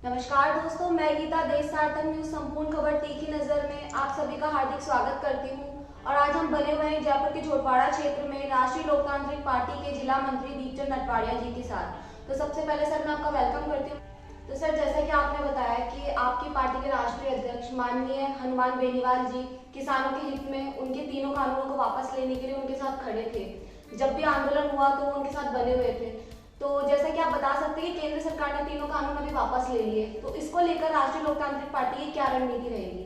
नमस्कार दोस्तों, मैं गीता देश सार्थक न्यूज संपूर्ण खबर तीखी नजर में आप सभी का हार्दिक स्वागत करती हूं। और आज हम बने हुए हैं जयपुर के झोटवाड़ा क्षेत्र में राष्ट्रीय लोकतांत्रिक पार्टी के जिला मंत्री दीपचंद नटवाड़िया जी के साथ। तो सबसे पहले सर मैं आपका वेलकम करती हूँ। तो सर, जैसा कि आपने बताया कि आपकी पार्टी के राष्ट्रीय अध्यक्ष माननीय हनुमान बेनीवाल जी किसानों के हित में उनके तीनों कानूनों को वापस लेने के लिए उनके साथ खड़े थे। जब भी आंदोलन हुआ तो वो उनके साथ बने हुए थे। तो जैसा कि आप बता सकते हैं कि केंद्र सरकार ने तीनों कानून अभी वापस ले लिए, तो इसको लेकर राष्ट्रीय लोकतांत्रिक पार्टी की क्या रणनीति रहेगी?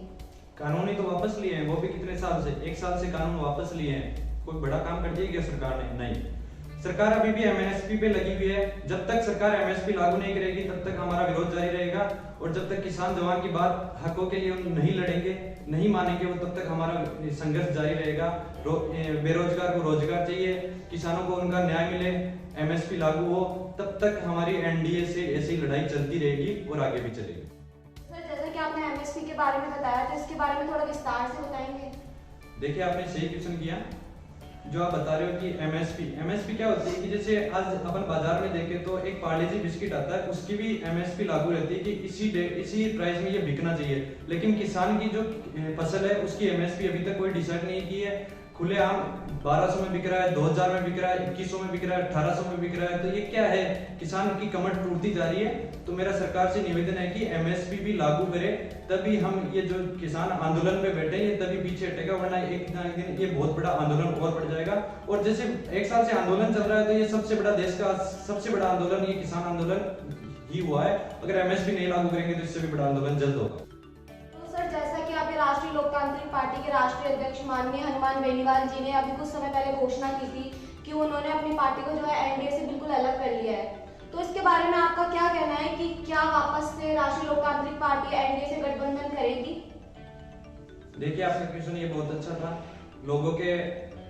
कानून ही तो वापस लिए हैं, वो भी कितने साल से, 1 साल से कानून वापस लिए हैं। कोई बड़ा काम कर दिया क्या सरकार ने? नहीं। सरकार अभी भी एमएसपी पे लगी हुई है। जब तक सरकार एमएसपी लागू नहीं करेगी तब तक हमारा विरोध जारी रहेगा, और जब तक किसान जवान की बात हकों के लिए नहीं लड़ेंगे, नहीं मानेंगे वो, तब तक हमारा संघर्ष जारी रहेगा। बेरोजगार को रोजगार चाहिए, किसानों को उनका न्याय मिले, एमएसपी लागू हो, तब तक हमारी एनडीए से ऐसी लड़ाई चलती रहेगी और आगे भी चलेगी। सर, जैसा कि आपने एमएसपी के बारे में बताया, तो इसके बारे में थोड़ा विस्तार से बताएंगे? देखिए, आपने सही क्वेश्चन किया। जो आप बता रहे हो कि एमएसपी क्या होती है कि जैसे आज अपन बाजार में देखें तो एक पार्ले जी बिस्किट आता है, उसकी भी एमएसपी लागू रहती है कि इसी प्राइस में ये बिकना चाहिए। लेकिन किसान की जो फसल है उसकी एमएसपी अभी तक कोई डिसाइड नहीं की है। खुलेआम 1200 में बिक रहा है, 2000 में बिक रहा है, 2100 में बिक रहा है, 1800 में बिक रहा है। तो ये क्या है? किसान की कमर टूटती जा रही है। तो मेरा सरकार से निवेदन है कि एमएसपी भी लागू करे, तभी हम ये जो किसान आंदोलन पे बैठे हैं ये तभी पीछे हटेगा, वरना एक ना एक दिन ये बहुत बड़ा आंदोलन और बढ़ जाएगा। और जैसे 1 साल से आंदोलन चल रहा है तो ये सबसे बड़ा, देश का सबसे बड़ा आंदोलन ये किसान आंदोलन ही हुआ है। अगर एमएसपी नहीं लागू करेंगे तो इससे भी बड़ा आंदोलन जल्द होगा। जैसा कि आपके राष्ट्रीय लोकतांत्रिक पार्टी के राष्ट्रीय अध्यक्ष माननीय हनुमान बेनीवाल जी ने अभी कुछ समय पहले घोषणा की थी कि उन्होंने अपनी पार्टी को जो है एनडीए से बिल्कुल अलग कर लिया है, तो इसके बारे में आपका क्या कहना है कि क्या वापस से राष्ट्रीय लोकतांत्रिक पार्टी एनडीए से गठबंधन करेगी? देखिए, आपका क्वेश्चन ये बहुत अच्छा था। लोगों के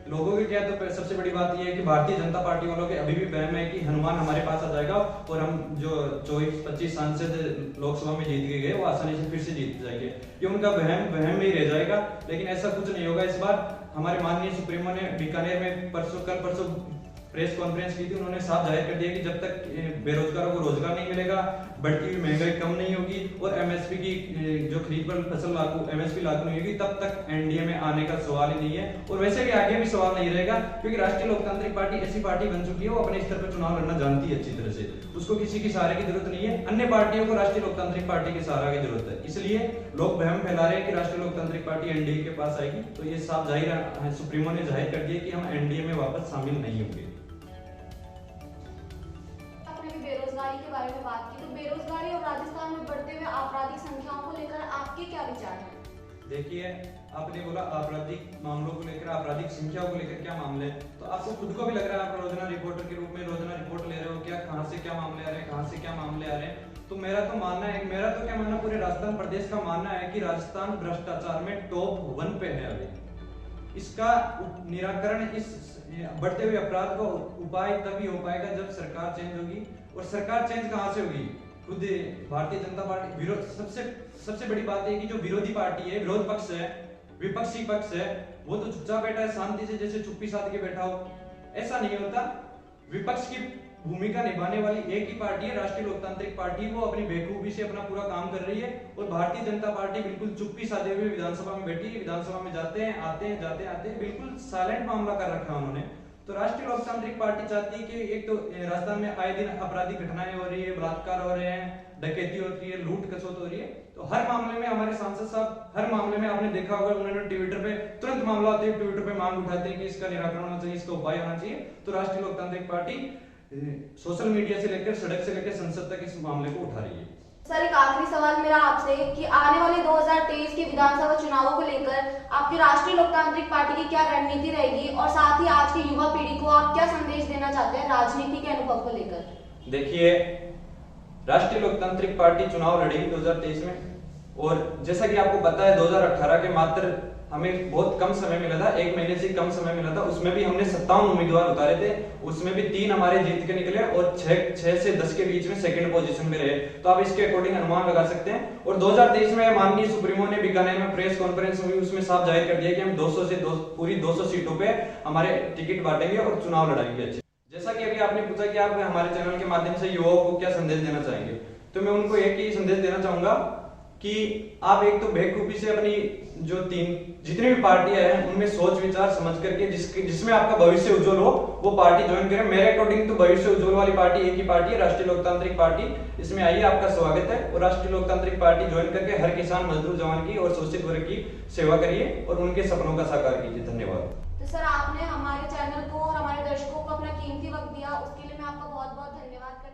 क्या, तो सबसे बड़ी बात ये है कि भारतीय जनता पार्टी वालों के अभी भी वहम है कि हनुमान हमारे पास आ जाएगा और हम जो 24-25 सांसद लोकसभा में जीत के गए वो आसानी से फिर से जीत जाएंगे। ये उनका वहम में ही रह जाएगा, लेकिन ऐसा कुछ नहीं होगा। इस बार हमारे माननीय सुप्रीमो ने बीकानेर में कल परसों प्रेस कॉन्फ्रेंस की थी। उन्होंने साफ जाहिर कर दिया कि जब तक बेरोजगारों को रोजगार नहीं मिलेगा, बढ़ती हुई महंगाई कम नहीं होगी और एमएसपी की जो खरीद पर फसल एमएसपी लागू नहीं होगी, तब तक एनडीए में आने का सवाल ही नहीं है। और वैसे भी आगे भी सवाल नहीं रहेगा, क्योंकि राष्ट्रीय लोकतांत्रिक पार्टी ऐसी पार्टी बन चुकी है, वो अपने स्तर पर चुनाव लड़ना जानती है अच्छी तरह से। उसको किसी की सहारे की जरूरत नहीं है। अन्य पार्टियों को राष्ट्रीय लोकतांत्रिक पार्टी के सहारा की जरूरत है। इसलिए लोग वहम फैला रहे हैं कि राष्ट्रीय लोकतांत्रिक पार्टी एनडीए के पास आएगी, तो ये साफ जाहिर सुप्रीमो ने जाहिर कर दिया कि हम एनडीए में वापस शामिल नहीं होंगे। बेरोजगारी के बारे में बात की, तो बेरोजगारी और राजस्थान में बढ़ते हुए आपराधिक संख्याओं को लेकर आपके क्या विचार हैं? देखिए, आपने बोला आपराधिक मामलों को लेकर, आपराधिक संख्याओं को लेकर क्या मामले हैं, तो आपको खुद को भी लग रहा है आप रोजाना रिपोर्टर के रूप में रोजाना रिपोर्ट ले रहे हो क्या, कहां से क्या मामले आ रहे हैं, कहां से क्या मामले आ रहे हैं। तो मेरा तो क्या मानना, पूरे राजस्थान प्रदेश का मानना है कि राजस्थान भ्रष्टाचार में टॉप 1 पे है अभी। इसका निराकरण, इस बढ़ते हुए अपराध का उपाय तभी हो पाएगा जब सरकार चेंज होगी। और सरकार चेंज कहां से होगी? खुद भारतीय जनता पार्टी विरोध, सबसे बड़ी बात है कि जो विरोधी पार्टी है, विरोध पक्ष है, विपक्षी पक्ष है, वो तो चुपचाप बैठा है शांति से, जैसे चुप्पी साध के बैठा हो। ऐसा नहीं होता। विपक्ष की भूमिका निभाने वाली एक ही पार्टी है, राष्ट्रीय लोकतांत्रिक पार्टी। वो अपनी बेखूबी से अपना पूरा काम कर रही है, और भारतीय जनता पार्टी बिल्कुल चुप्पी साधे हुए विधानसभा में बैठी है। विधानसभा में जाते हैं, आते हैं, जाते हैं, बिल्कुल साइलेंट मामला कर रखा है उन्होंने। तो राष्ट्रीय लोकतांत्रिक पार्टी चाहती है कि एक तो राजस्थान में आए दिन आपराधिक घटनाएं हो रही है, बलात्कार हो रहे हैं, डकैती होती है, लूट खसोट हो रही है। तो हर मामले में हमारे सांसद साहब, हर मामले में आपने देखा होगा, उन्होंने ट्विटर पे तुरंत मामला आते हैं, ट्विटर पे मांग उठाते हैं कि इसका निराकरण होना चाहिए, इसका उपाय होना चाहिए। तो राष्ट्रीय लोकतांत्रिक पार्टी सोशल मीडिया से लेकर, सड़क से लेकर संसद तक इस मामले को उठा रही है। सर, एक आखिरी सवाल मेरा आपसे कि आने वाले 2023 के विधानसभा चुनावों को लेकर आपकी राष्ट्रीय लोकतांत्रिक पार्टी की क्या रणनीति रहेगी, और साथ ही आज की युवा पीढ़ी को आप क्या संदेश देना चाहते हैं राजनीति के अनुभव को लेकर? देखिए, राष्ट्रीय लोकतांत्रिक पार्टी चुनाव लड़ेगी 2023 में, और जैसा कि आपको पता है 2018 के मात्र हमें बहुत कम समय मिला था, 1 महीने से कम समय मिला था। उसमें भी हमने 57 उम्मीदवार उतारे थे, उसमें भी 3 हमारे जीत के निकले और 6 से 10 के बीच में सेकंड पोजीशन में रहे। तो आप इसके अकॉर्डिंग अनुमान लगा सकते हैं। और 2023 में माननीय सुप्रीमो ने बीकानेर में प्रेस कॉन्फ्रेंस हुई, उसमें साफ जाहिर कर दिया कि हम पूरी 200 सीटों पे हमारे टिकट बांटेंगे और चुनाव लड़ाएंगे। अच्छे, जैसा कि अभी आपने पूछा कि आप हमारे चैनल के माध्यम से युवाओं को क्या संदेश देना चाहेंगे, तो मैं उनको एक ही संदेश देना चाहूंगा कि आप एक तो बेवकूफी से अपनी जो जितनी भी पार्टियां हैं उनमें सोच विचार समझ करके जिसमें आपका भविष्य उज्जवल हो वो पार्टी ज्वाइन करें। मेरे अकॉर्डिंग तो भविष्य उज्जवल वाली पार्टी एक ही पार्टी है, राष्ट्रीय लोकतांत्रिक पार्टी। इसमें आइए, आपका स्वागत है। और राष्ट्रीय लोकतांत्रिक पार्टी ज्वाइन करके हर किसान, मजदूर, जवान की और शोषित वर्ग की सेवा करिए और उनके सपनों का साकार कीजिए। धन्यवाद। तो सर, आपने हमारे चैनल को और हमारे दर्शकों को अपना कीमती वक्त दिया, उसके लिए मैं आपका बहुत बहुत धन्यवाद करती हूँ।